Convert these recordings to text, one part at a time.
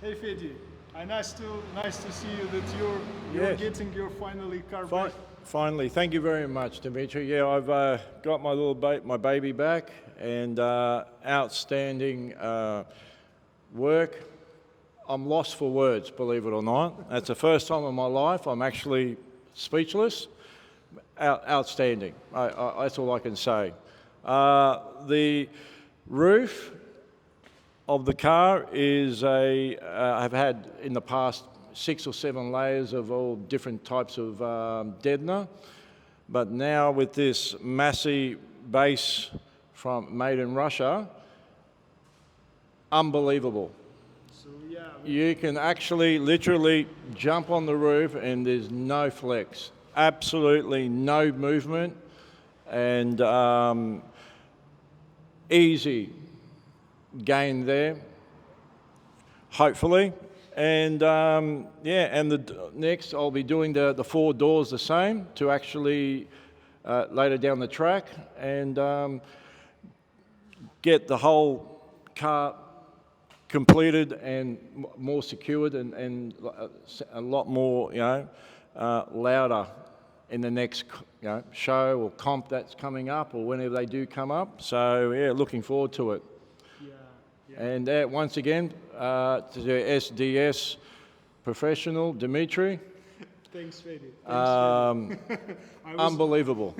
Hey Fedi, nice to see you that you're Yes. getting your finally car Fi- back. Finally, thank you very much, Dimitri. Yeah, I've got my my baby back, and outstanding work. I'm lost for words, believe it or not. That's the first time in my life I'm actually speechless. Outstanding. That's all I can say. The roof of the car is I've had in the past 6 or 7 layers of all different types of deadener, but now with this Massa base made in Russia, unbelievable. So yeah, You can actually literally jump on the roof and there's no flex, absolutely no movement, and easy gain there, hopefully. And yeah, and next I'll be doing the 4 doors the same to actually later down the track and get the whole car completed and more secured and a lot more, louder in the next, show or comp that's coming up or whenever they do come up. So yeah, looking forward to it. yeah. And once again, to the SDS professional, Dimitri, Thanks Fedi. unbelievable,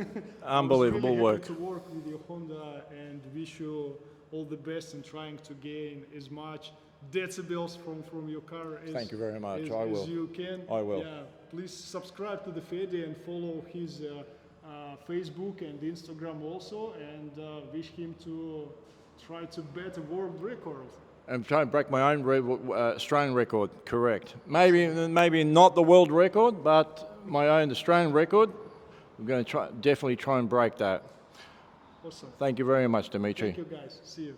unbelievable I was really work. happy to work with your Honda and wish you all the best in trying to gain as much decibels from your car Thank you very much. as, I will. as you can. I will. Yeah, please subscribe to the Fedi and follow his Facebook and Instagram also, and wish him to try to beat a world record. I'm trying to break my own Australian record, correct. Maybe not the world record, but my own Australian record. I'm going to definitely try and break that. Awesome. Thank you very much, Dimitri. Thank you guys. See you.